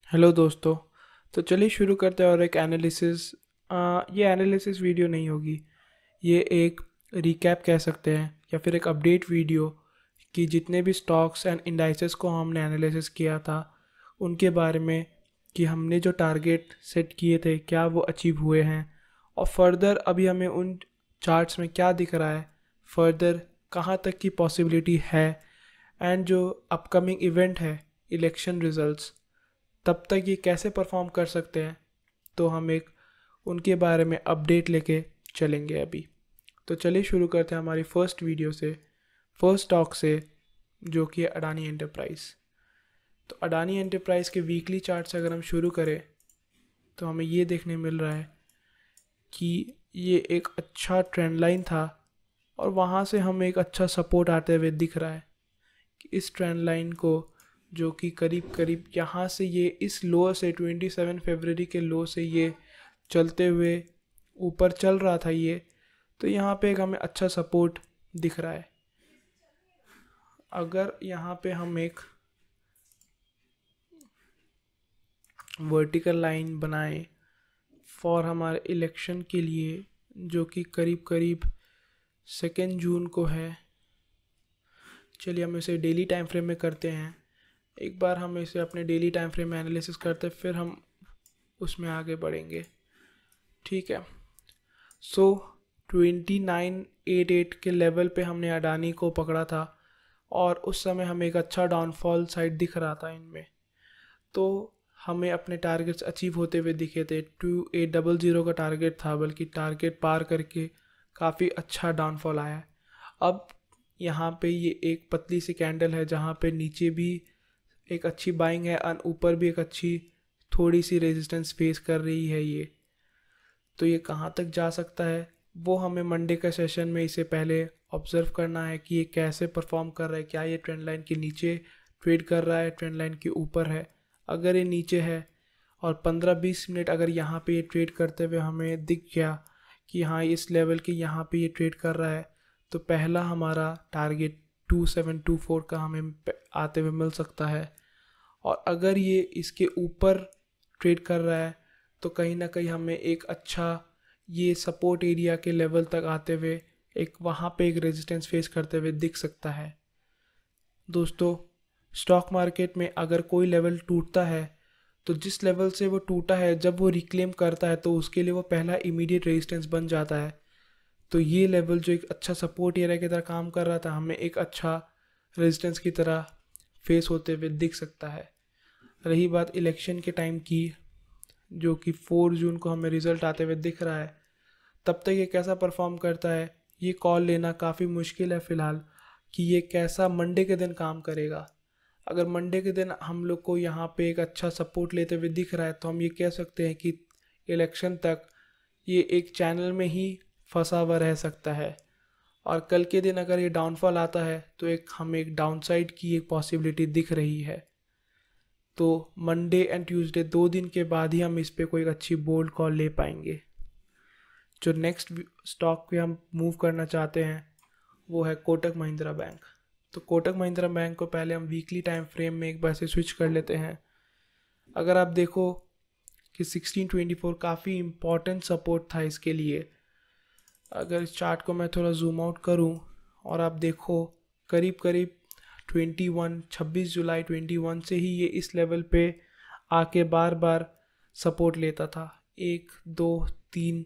Hello दोस्तों। तो चलिए शुरू करते हैं और एक एनालिसिस। ये एनालिसिस वीडियो नहीं होगी, ये एक रिकैप कह सकते हैं या फिर एक अपडेट वीडियो कि जितने भी स्टॉक्स एंड इंडाइसेस को हमने एनालिसिस किया था उनके बारे में, कि हमने जो टारगेट सेट किए थे क्या वो अचीव हुए हैं, और फर्दर अभी हमें उन चार्ट्स में क्या दिख रहा है, फर्दर कहाँ तक की पॉसिबिलिटी है, एंड जो अपकमिंग इवेंट है इलेक्शन रिजल्ट्स, तब तक ये कैसे परफॉर्म कर सकते हैं। तो हम एक उनके बारे में अपडेट लेके चलेंगे अभी। तो चलिए शुरू करते हैं हमारी फर्स्ट वीडियो से, फर्स्ट स्टॉक से, जो कि है अडानी एंटरप्राइज। तो अडानी एंटरप्राइज के वीकली चार्ट से अगर हम शुरू करें तो हमें ये देखने मिल रहा है कि ये एक अच्छा ट्रेंड लाइन था और वहाँ से हमें एक अच्छा सपोर्ट आते हुए दिख रहा है कि इस ट्रेंड लाइन को, जो कि करीब करीब यहाँ से ये इस लो से 27 फरवरी के लो से ये चलते हुए ऊपर चल रहा था ये, तो यहाँ पे एक हमें अच्छा सपोर्ट दिख रहा है। अगर यहाँ पे हम एक वर्टिकल लाइन बनाएं फॉर हमारे इलेक्शन के लिए, जो कि करीब करीब 2 जून को है। चलिए हम इसे डेली टाइम फ्रेम में करते हैं। एक बार हम इसे अपने डेली टाइम फ्रेम में एनालिसिस करते फिर हम उसमें आगे बढ़ेंगे, ठीक है। सो 2988 के लेवल पे हमने अडानी को पकड़ा था और उस समय हमें एक अच्छा डाउनफॉल साइड दिख रहा था इनमें, तो हमें अपने टारगेट्स अचीव होते हुए दिखे थे। 2800 का टारगेट था, बल्कि टारगेट पार करके काफ़ी अच्छा डाउनफॉल आया है। अब यहाँ पे ये एक पतली सी कैंडल है जहाँ पे नीचे भी एक अच्छी बाइंग है और ऊपर भी एक अच्छी थोड़ी सी रेजिस्टेंस फेस कर रही है ये। तो ये कहाँ तक जा सकता है वो हमें मंडे का सेशन में इसे पहले ऑब्जर्व करना है कि ये कैसे परफॉर्म कर रहा है। क्या ये ट्रेंड लाइन के नीचे ट्रेड कर रहा है, ट्रेंड लाइन के ऊपर है? अगर ये नीचे है और 15-20 मिनट अगर यहाँ पे ये ट्रेड करते हुए हमें दिख गया कि हाँ इस लेवल के यहाँ पे ये ट्रेड कर रहा है, तो पहला हमारा टारगेट 2724 का हमें आते हुए मिल सकता है। और अगर ये इसके ऊपर ट्रेड कर रहा है तो कहीं ना कहीं हमें एक अच्छा ये सपोर्ट एरिया के लेवल तक आते हुए एक वहाँ पे एक रेजिस्टेंस फेस करते हुए दिख सकता है। दोस्तों, स्टॉक मार्केट में अगर कोई लेवल टूटता है तो जिस लेवल से वो टूटा है जब वो रिक्लेम करता है तो उसके लिए वो पहला इमीडिएट रेजिस्टेंस बन जाता है। तो ये लेवल जो एक अच्छा सपोर्ट एरिया की तरह काम कर रहा था, हमें एक अच्छा रेजिस्टेंस की तरह फेस होते हुए दिख सकता है। रही बात इलेक्शन के टाइम की, जो कि 4 जून को हमें रिज़ल्ट आते हुए दिख रहा है, तब तक ये कैसा परफॉर्म करता है ये कॉल लेना काफ़ी मुश्किल है फ़िलहाल, कि ये कैसा मंडे के दिन काम करेगा। अगर मंडे के दिन हम लोग को यहाँ पे एक अच्छा सपोर्ट लेते हुए दिख रहा है तो हम ये कह सकते हैं कि इलेक्शन तक ये एक चैनल में ही फंसा हुआ रह सकता है। और कल के दिन अगर ये डाउनफॉल आता है तो एक हमें एक डाउनसाइड की एक पॉसिबिलिटी दिख रही है। तो मंडे एंड ट्यूसडे 2 दिन के बाद ही हम इस पे कोई अच्छी बोल्ड कॉल ले पाएंगे। जो नेक्स्ट स्टॉक पे हम मूव करना चाहते हैं वो है कोटक महिंद्रा बैंक। तो कोटक महिंद्रा बैंक को पहले हम वीकली टाइम फ्रेम में एक बार से स्विच कर लेते हैं। अगर आप देखो कि 1624 काफ़ी इम्पोर्टेंट सपोर्ट था इसके लिए। अगर इस चार्ट को मैं थोड़ा जूम आउट करूं और आप देखो, करीब करीब 26 जुलाई 21 से ही ये इस लेवल पे आके बार बार सपोर्ट लेता था, 1 2 3।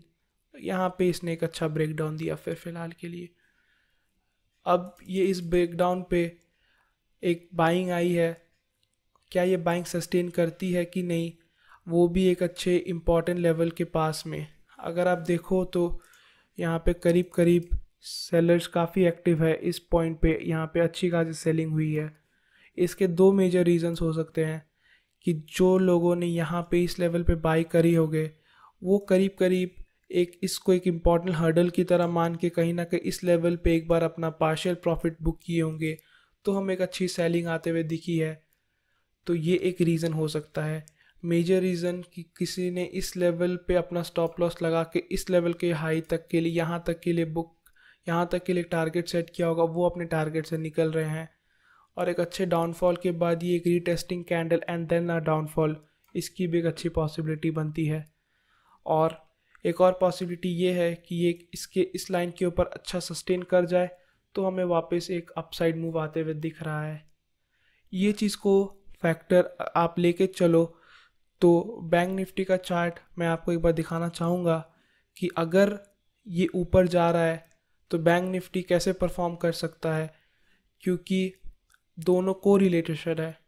यहाँ पे इसने एक अच्छा ब्रेकडाउन दिया फिर फ़िलहाल के लिए। अब ये इस ब्रेकडाउन पे एक बाइंग आई है, क्या ये बाइंग सस्टेन करती है कि नहीं, वो भी एक अच्छे इम्पॉर्टेंट लेवल के पास में। अगर आप देखो तो यहाँ पे करीब करीब सेलर्स काफ़ी एक्टिव है इस पॉइंट पे, यहाँ पे अच्छी खासी सेलिंग हुई है। इसके दो मेजर रीजंस हो सकते हैं कि जो लोगों ने यहाँ पे इस लेवल पे बाई करी होगे वो करीब करीब एक इसको एक इम्पॉर्टेंट हर्डल की तरह मान के कहीं ना कहीं इस लेवल पे एक बार अपना पार्शियल प्रॉफिट बुक किए होंगे, तो हमें एक अच्छी सेलिंग आते हुए दिखी है। तो ये एक रीज़न हो सकता है। मेजर रीज़न कि किसी ने इस लेवल पे अपना स्टॉप लॉस लगा के इस लेवल के हाई तक के लिए, यहाँ तक के लिए बुक, यहाँ तक के लिए टारगेट सेट किया होगा, वो अपने टारगेट से निकल रहे हैं। और एक अच्छे डाउनफॉल के बाद ये एक retesting candle and then a downfall, इसकी भी एक अच्छी पॉसिबिलिटी बनती है। और एक और पॉसिबिलिटी ये है कि ये इस लाइन के ऊपर अच्छा सस्टेन कर जाए तो हमें वापस एक अपसाइड मूव आते हुए दिख रहा है। ये चीज़ को फैक्टर आप लेके चलो तो बैंक निफ्टी का चार्ट मैं आपको एक बार दिखाना चाहूँगा कि अगर ये ऊपर जा रहा है तो बैंक निफ्टी कैसे परफॉर्म कर सकता है, क्योंकि दोनों को रिलेटेड है।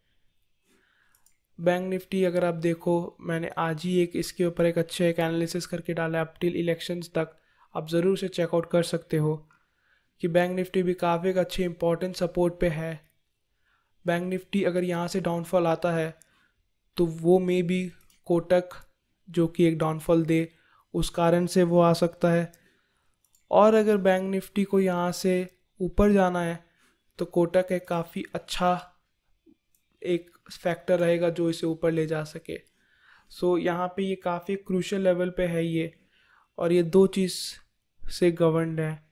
बैंक निफ्टी अगर आप देखो, मैंने आज ही इसके ऊपर एक अच्छे एक एनालिसिस करके डाला है अप टिल इलेक्शंस तक, आप ज़रूर से चेकआउट कर सकते हो कि बैंक निफ्टी भी काफ़ी एक अच्छे इंपॉर्टेंट सपोर्ट पे है। बैंक निफ्टी अगर यहाँ से डाउनफॉल आता है तो वो मे बी कोटक जो कि एक डाउनफॉल दे, उस कारण से वो आ सकता है। और अगर बैंक निफ्टी को यहाँ से ऊपर जाना है तो कोटक एक काफ़ी अच्छा एक फैक्टर रहेगा जो इसे ऊपर ले जा सके। सो यहाँ पे ये काफ़ी क्रूशियल लेवल पे है ये, और ये दो चीज़ से गवर्नड है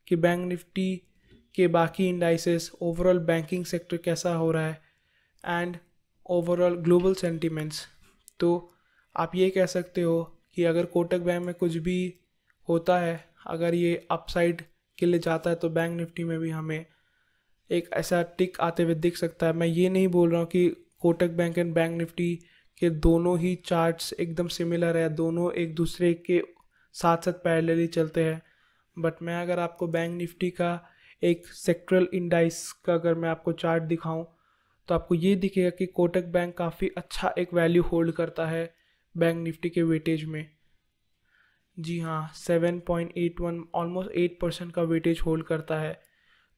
कि बैंक निफ्टी के बाकी इंडाइसेस, ओवरऑल बैंकिंग सेक्टर कैसा हो रहा है एंड ओवरऑल ग्लोबल सेंटिमेंट्स। तो आप ये कह सकते हो कि अगर कोटक बैंक में कुछ भी होता है, अगर ये अपसाइड के लिए जाता है तो बैंक निफ्टी में भी हमें एक ऐसा टिक आते हुए दिख सकता है। मैं ये नहीं बोल रहा हूँ कि Kotak bank and bank Nifty के दोनों ही चार्ट्स एकदम सिमिलर है, दोनों एक दूसरे के साथ साथ पैरेलली चलते हैं, बट मैं अगर आपको बैंक निफ्टी का एक सेक्टरल इंडाइस का अगर मैं आपको चार्ट दिखाऊं तो आपको ये दिखेगा कि कोटक बैंक काफ़ी अच्छा एक वैल्यू होल्ड करता है बैंक निफ्टी के वेटेज में। जी हाँ, 7.81 ऑलमोस्ट 8% का वेटेज होल्ड करता है।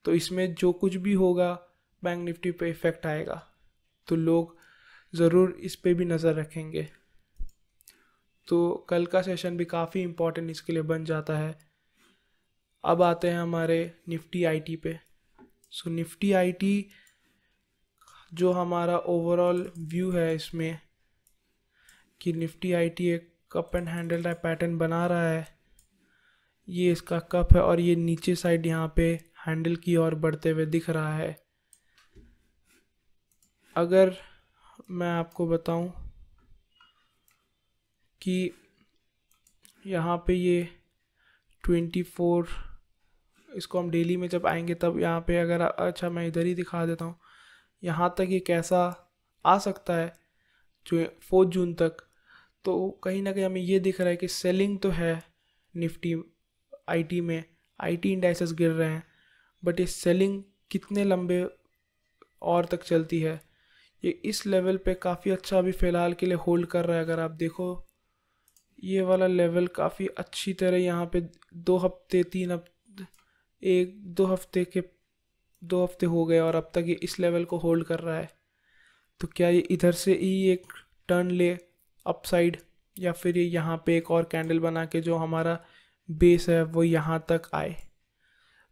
तो इसमें जो कुछ भी होगा बैंक निफ्टी पे इफ़ेक्ट आएगा, तो लोग ज़रूर इस पे भी नज़र रखेंगे। तो कल का सेशन भी काफ़ी इम्पोर्टेंट इसके लिए बन जाता है। अब आते हैं हमारे निफ्टी आईटी पे। सो निफ्टी आईटी जो हमारा ओवरऑल व्यू है इसमें कि निफ्टी आईटी एक cup and handle type pattern बना रहा है। ये इसका कप है और ये नीचे साइड यहाँ पे हैंडल की ओर बढ़ते हुए दिख रहा है। अगर मैं आपको बताऊं कि यहाँ पे ये 24, इसको हम डेली में जब आएंगे तब यहाँ पे अगर अच्छा मैं इधर ही दिखा देता हूँ, यहाँ तक ये कैसा आ सकता है जो 4 जून तक। तो कहीं ना कहीं हमें ये दिख रहा है कि सेलिंग तो है निफ्टी आईटी में, आईटी इंडाइसेस गिर रहे हैं, बट ये सेलिंग कितने लंबे और तक चलती है। ये इस लेवल पे काफ़ी अच्छा अभी फ़िलहाल के लिए होल्ड कर रहा है। अगर आप देखो ये वाला लेवल काफ़ी अच्छी तरह यहाँ पे 2 हफ्ते 3 हफ्ते 2 हफ्ते हो गए और अब तक ये इस लेवल को होल्ड कर रहा है। तो क्या ये इधर से ही एक टर्न ले अपसाइड, या फिर ये यहाँ पे एक और कैंडल बना के जो हमारा बेस है वो यहाँ तक आए।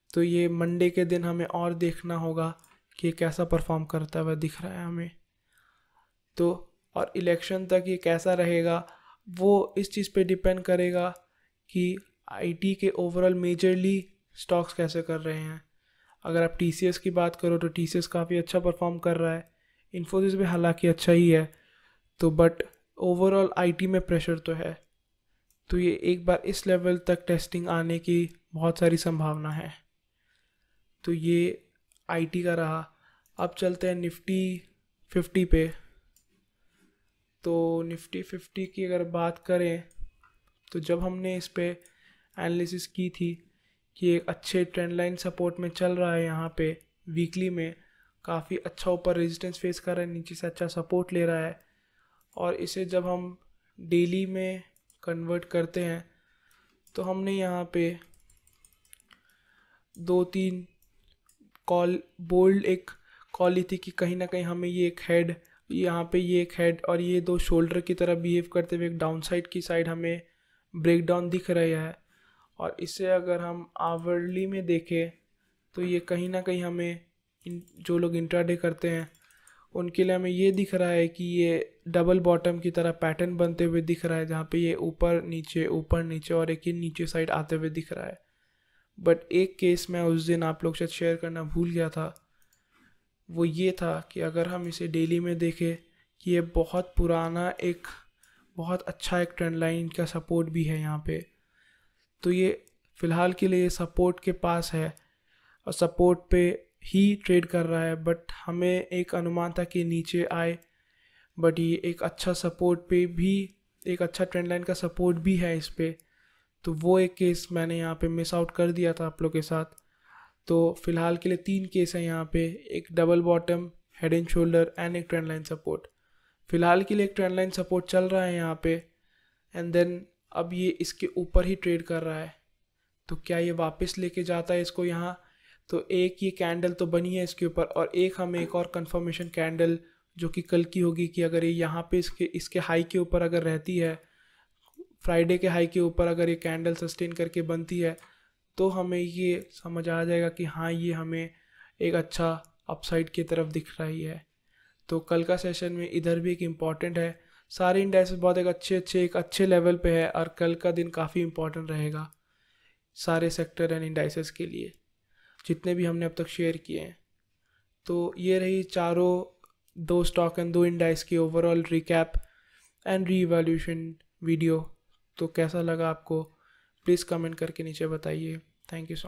तो ये मंडे के दिन हमें और देखना होगा कि ये कैसा परफॉर्म करता हुआ दिख रहा है हमें। तो और इलेक्शन तक ये कैसा रहेगा वो इस चीज़ पे डिपेंड करेगा कि आईटी के ओवरऑल मेजरली स्टॉक्स कैसे कर रहे हैं। अगर आप टीसीएस की बात करो तो टीसीएस काफ़ी अच्छा परफॉर्म कर रहा है, इन्फोसिस भी हालांकि अच्छा ही है, तो बट ओवरऑल आईटी में प्रेशर तो है। तो ये एक बार इस लेवल तक टेस्टिंग आने की बहुत सारी संभावना है। तो ये आईटी का रहा। अब चलते हैं निफ्टी 50 पे। तो निफ्टी 50 की अगर बात करें तो जब हमने इस पे एनालिसिस की थी कि एक अच्छे ट्रेंड लाइन सपोर्ट में चल रहा है, यहाँ पे वीकली में काफ़ी अच्छा ऊपर रेजिस्टेंस फेस कर रहा है, नीचे से अच्छा सपोर्ट ले रहा है, और इसे जब हम डेली में कन्वर्ट करते हैं तो हमने यहाँ पे 2-3 कॉल बोल्ड एक कॉल ली थी कि कहीं ना कहीं हमें ये एक हेड, यहाँ पे ये एक हेड और ये 2 शोल्डर की तरह बिहेव करते हुए एक डाउन साइड की साइड हमें ब्रेकडाउन दिख रहा है। और इसे अगर हम आवरली में देखें तो ये कहीं ना कहीं हमें जो लोग इंट्राडे करते हैं उनके लिए हमें ये दिख रहा है कि ये डबल बॉटम की तरह पैटर्न बनते हुए दिख रहा है, जहाँ पे ये ऊपर नीचे और एक ही नीचे साइड आते हुए दिख रहा है। बट एक केस मैं उस दिन आप लोग से शेयर करना भूल गया था, वो ये था कि अगर हम इसे डेली में देखें कि ये बहुत पुराना एक बहुत अच्छा एक ट्रेंड लाइन का सपोर्ट भी है यहाँ पे। तो ये फ़िलहाल के लिए सपोर्ट के पास है और सपोर्ट पे ही ट्रेड कर रहा है, बट हमें एक अनुमान था कि नीचे आए, बट ये एक अच्छा सपोर्ट पे भी, एक अच्छा ट्रेंड लाइन का सपोर्ट भी है इस पे। तो वो एक केस मैंने यहाँ पे मिस आउट कर दिया था आप लोग के साथ। तो फ़िलहाल के लिए 3 केस हैं यहाँ पे, एक double bottom, head and shoulder and एक ट्रेंड लाइन सपोर्ट। फ़िलहाल के लिए एक ट्रेंड लाइन सपोर्ट चल रहा है यहाँ पे, एंड देन अब ये इसके ऊपर ही ट्रेड कर रहा है। तो क्या ये वापस लेके जाता है इसको यहाँ? तो एक ये कैंडल तो बनी है इसके ऊपर, और एक हमें एक और कंफर्मेशन कैंडल जो कि कल की होगी कि अगर ये यहाँ पे इसके हाई के ऊपर अगर रहती है, फ्राइडे के हाई के ऊपर अगर ये कैंडल सस्टेन करके बनती है, तो हमें ये समझ आ जाएगा कि हाँ, ये हमें एक अच्छा अपसाइड की तरफ दिख रही है। तो कल का सेशन में इधर भी एक इम्पॉर्टेंट है। सारे इंडेक्स बहुत एक अच्छे लेवल पे है, और कल का दिन काफ़ी इम्पॉर्टेंट रहेगा सारे सेक्टर एंड इंडाइसेस के लिए, जितने भी हमने अब तक शेयर किए हैं। तो ये रही चारों 2 स्टॉक एंड 2 इंडाइस की overall recap and revaluation video. तो कैसा लगा आपको? प्लीज़ कमेंट करके नीचे बताइए। Thank you so